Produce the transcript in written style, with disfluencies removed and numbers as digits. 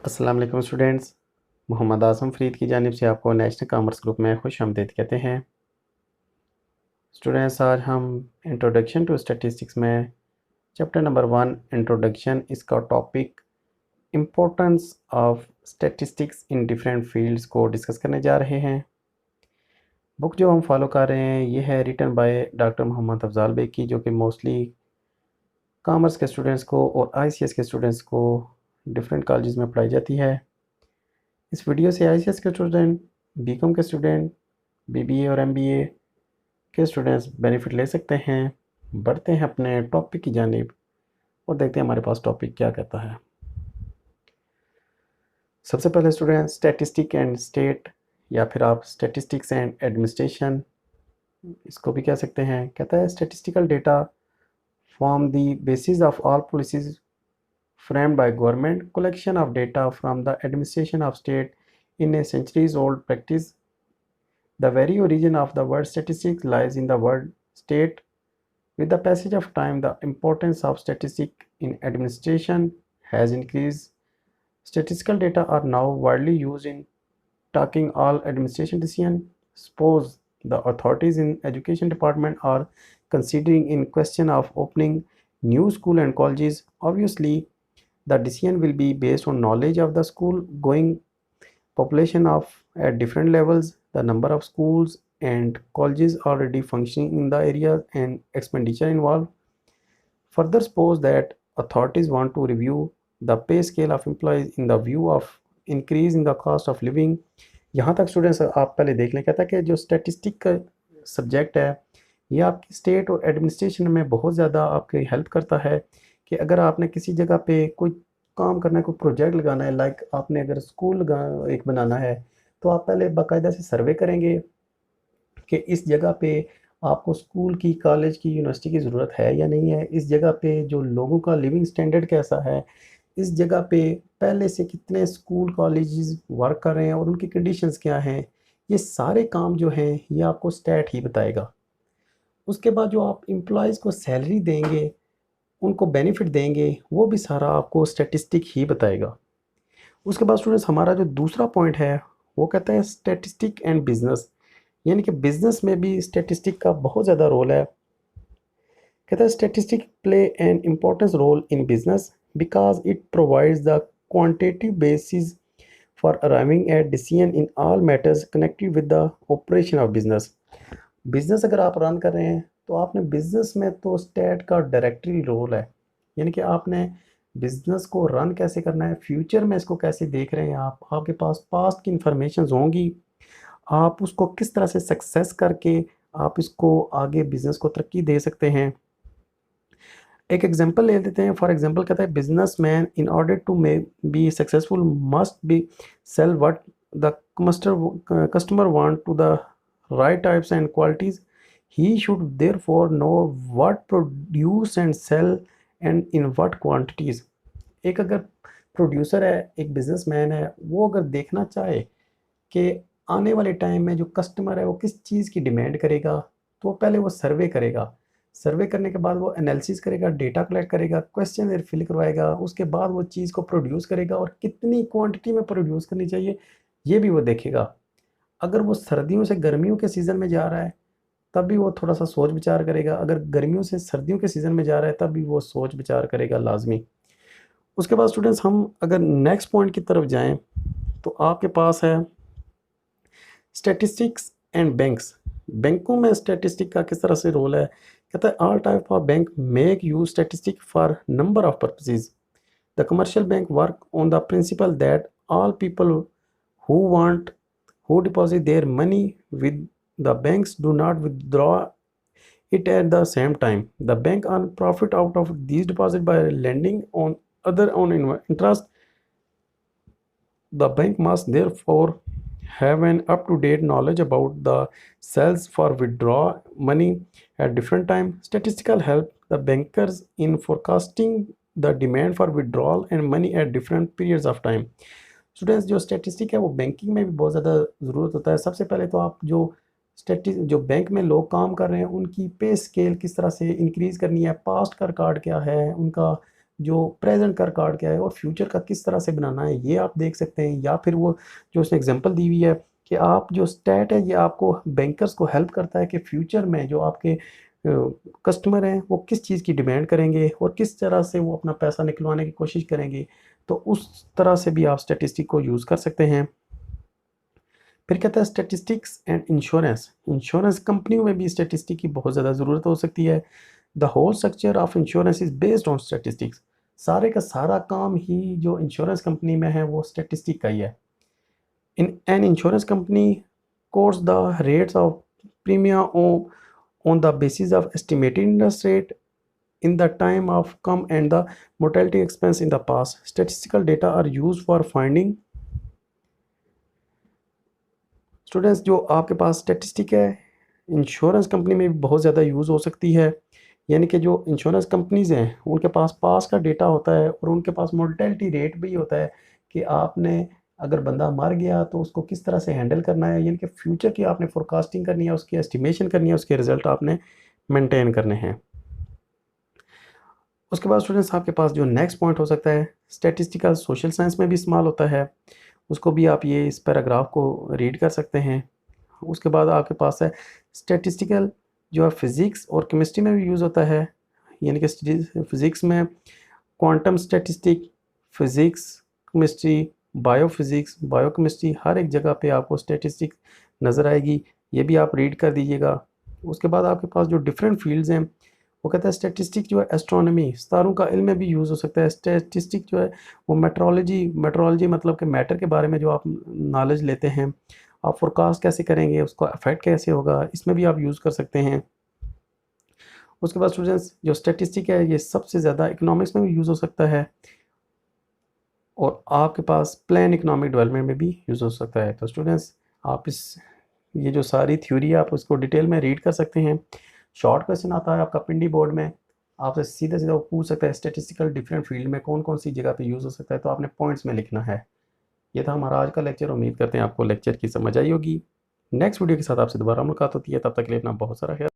अस्सलाम वालेकुम स्टूडेंट्स। मोहम्मद आज़म फ़रीद की जानिब से आपको नेशनल कॉमर्स ग्रुप में खुशामदीद कहते हैं। स्टूडेंट्स, आज हम इंट्रोडक्शन टू स्टैटिस्टिक्स में चैप्टर नंबर 1 इंट्रोडक्शन, इसका topic importance of statistics in different fields को डिस्कस करने जा रहे हैं। बुक जो हम फॉलो कर रहे हैं ये है written by doctor Mohammad Afzal Baig की, जो कि मोस्टली कॉमर्स के स्टूडेंट्स को और आईसीएस के स्टूडेंट्स को डिफरेंट कॉलेजेस में पढ़ाई जाती है। इस वीडियो से आईसीएस के स्टूडेंट, बीकॉम के स्टूडेंट, बीबीए और एमबीए के स्टूडेंट्स बेनिफिट ले सकते हैं। बढ़ते हैं अपने टॉपिक की जानिब और देखते हैं हमारे पास टॉपिक क्या कहता है। सबसे पहले स्टूडेंट, स्टैटिस्टिक एंड स्टेट, या फिर आप स्टैटिस्टिक्स एंड एडमिनिस्ट्रेशन इसको भी कह सकते हैं। कहता है statistical data form the basis of all policies framed by government. Collection of data from the administration of state in a centuries old practice. The very origin of the word statistics lies in the word state. With the passage of time, the importance of statistics in administration has increased. Statistical data are now widely used in tracking all administration decisions. Suppose the authorities in education department are considering in question of opening new school and colleges. Obviously, the decision will be based on knowledge of the school going population of at different levels, the number of schools and colleges already functioning in the area and expenditure involved. Further, suppose that authorities want to review the pay scale of employees in the view of increase in the cost of living. यहाँ तक students आप पहले देख लें। कहता है कि जो स्टैटिस्टिक का सब्जेक्ट है ये आपकी स्टेट और एडमिनिस्ट्रेशन में बहुत ज़्यादा आपकी हेल्प करता है कि अगर आपने किसी जगह पे कोई काम करना है, कोई प्रोजेक्ट लगाना है, लाइक आपने अगर स्कूल एक बनाना है, तो आप पहले बाकायदा से सर्वे करेंगे कि इस जगह पे आपको स्कूल की, कॉलेज की, यूनिवर्सिटी की ज़रूरत है या नहीं है। इस जगह पे जो लोगों का लिविंग स्टैंडर्ड कैसा है, इस जगह पे पहले से कितने स्कूल कॉलेजेस वर्क कर रहे हैं और उनकी कंडीशंस क्या हैं। ये सारे काम जो हैं ये आपको स्टैट ही बताएगा। उसके बाद जो आप एम्प्लॉयज़ को सैलरी देंगे, उनको बेनिफिट देंगे, वो भी सारा आपको स्टैटिस्टिक ही बताएगा। उसके बाद स्टूडेंट्स हमारा जो दूसरा पॉइंट है वो कहता है स्टैटिस्टिक एंड बिजनेस, यानी कि बिजनेस में भी स्टैटिस्टिक का बहुत ज़्यादा रोल है। कहता है statistic play an important role in business because it provides the quantitative basis for arriving at decision in all matters connected with the operation of business. Business अगर आप रन कर रहे हैं तो आपने बिजनेस में तो स्टेट का डायरेक्टरी रोल है, यानी कि आपने बिजनेस को रन कैसे करना है, फ्यूचर में इसको कैसे देख रहे हैं आप, आपके पास पास्ट की इंफॉर्मेशन होंगी, आप उसको किस तरह से सक्सेस करके आप इसको आगे बिजनेस को तरक्की दे सकते हैं। एक एग्जांपल ले लेते हैं। फॉर एग्जांपल कहता है business man in order to may be successful must be sell what the customer want to the right types and qualities. He should therefore know what produce and sell and in what quantities. एक अगर producer है, एक businessman है, वो अगर देखना चाहे कि आने वाले टाइम में जो कस्टमर है वो किस चीज़ की डिमांड करेगा, तो पहले वो सर्वे करेगा। सर्वे करने के बाद वो एनालिसिस करेगा, डेटा कलेक्ट करेगा, क्वेश्चन फिल करवाएगा, उसके बाद वो चीज़ को प्रोड्यूस करेगा और कितनी क्वांटिटी में प्रोड्यूस करनी चाहिए ये भी वो देखेगा। अगर वो सर्दियों से गर्मियों के सीज़न में जा रहा है तब भी वो थोड़ा सा सोच विचार करेगा, अगर गर्मियों से सर्दियों के सीज़न में जा रहा है तब भी वो सोच विचार करेगा लाजमी। उसके बाद स्टूडेंट्स हम अगर नेक्स्ट पॉइंट की तरफ जाएं तो आपके पास है स्टैटिस्टिक्स एंड बैंक्स। बैंकों में स्टैटिस्टिक का किस तरह से रोल है। कहता है all type of bank make use statistic for number of purposes. The commercial bank work on the principal that all people who want who deposit their money with the banks do not withdraw it at the same time. The bank earn profit out of these deposits by lending on other on interest. The bank must therefore have an up-to-date knowledge about the sales for withdraw money at different time. Statistical help the bankers in forecasting the demand for withdrawal and money at different periods of time. Students जो statistic है वो banking में भी बहुत ज़्यादा ज़रूरत होता है। सबसे पहले तो आप जो बैंक में लोग काम कर रहे हैं उनकी पे स्केल किस तरह से इंक्रीज़ करनी है, पास्ट का रिकॉर्ड क्या है, उनका जो प्रेजेंट का रिकॉर्ड क्या है और फ्यूचर का किस तरह से बनाना है ये आप देख सकते हैं। या फिर वो जो उसने एग्जांपल दी हुई है कि आप जो स्टैट है ये आपको बैंकर्स को हेल्प करता है कि फ्यूचर में जो आपके कस्टमर हैं वो किस चीज़ की डिमांड करेंगे और किस तरह से वो अपना पैसा निकलवाने की कोशिश करेंगे, तो उस तरह से भी आप स्टैटिस्टिक को यूज़ कर सकते हैं। फिर कहता है स्टैटिस्टिक्स एंड इंश्योरेंस। इंश्योरेंस कंपनियों में भी स्टैटिस्टिक की बहुत ज़्यादा ज़रूरत हो सकती है। The whole structure of insurance is based on statistics. सारे का सारा काम ही जो इंश्योरेंस कंपनी में है वो स्टैटिस्टिक का ही है। In an insurance company course the rates of premium on the basis of estimated interest rate in the time of come and the mortality expense in the past. Statistical data are used for finding students जो आपके पास statistic है insurance company में भी बहुत ज़्यादा use हो सकती है। यानी कि जो इंश्योरेंस कंपनीज़ हैं उनके पास पास का डेटा होता है और उनके पास मोर्टेलिटी रेट भी होता है कि आपने अगर बंदा मर गया तो उसको किस तरह से हैंडल करना है, यानी कि फ्यूचर की आपने फोरकास्टिंग करनी है, उसकी एस्टिमेशन करनी है, उसके रिजल्ट आपने मेंटेन करने हैं। उसके बाद स्टूडेंट्स आपके पास जो नेक्स्ट पॉइंट हो सकता है स्टैटिस्टिकल सोशल साइंस में भी इस्तेमाल होता है, उसको भी आप ये इस पैराग्राफ को रीड कर सकते हैं। उसके बाद आपके पास है स्टैटिस्टिकल जो है फिज़िक्स और केमिस्ट्री में भी यूज़ होता है, यानी कि फिज़िक्स में quantum statistic, physics, chemistry, biophysics, biochemistry, हर एक जगह पे आपको स्टैटिस्टिक नज़र आएगी, ये भी आप रीड कर दीजिएगा। उसके बाद आपके पास जो डिफरेंट फील्ड्स हैं वो कहता है स्टैटिस्टिक जो है एस्ट्रोनॉमी सितारों का इल्म में भी यूज़ हो सकता है। स्टैटिस्टिक जो है वो मेट्रोलॉजी मतलब कि मैटर के बारे में जो आप नॉलेज लेते हैं, आप फोरकास्ट कैसे करेंगे, उसका इफेक्ट कैसे होगा, इसमें भी आप यूज़ कर सकते हैं। उसके बाद स्टूडेंट्स जो स्टैटिस्टिक है ये सबसे ज़्यादा इकोनॉमिक्स में भी यूज़ हो सकता है और आपके पास प्लान इकोनॉमिक डेवलपमेंट में भी यूज़ हो सकता है। तो स्टूडेंट्स आप ये जो सारी थ्योरी है आप उसको डिटेल में रीड कर सकते हैं। शॉर्ट क्वेश्चन आता है आपका पिंडी बोर्ड में, आपसे सीधा सीधा वो पूछ सकता है स्टैटिस्टिकल डिफरेंट फील्ड में कौन कौन सी जगह पे यूज़ हो सकता है, तो आपने पॉइंट्स में लिखना है। ये था हमारा आज का लेक्चर, उम्मीद करते हैं आपको लेक्चर की समझ आई होगी। नेक्स्ट वीडियो के साथ आपसे दोबारा मुलाकात होती है, तब तक के लिए अपना बहुत सारा ख्याल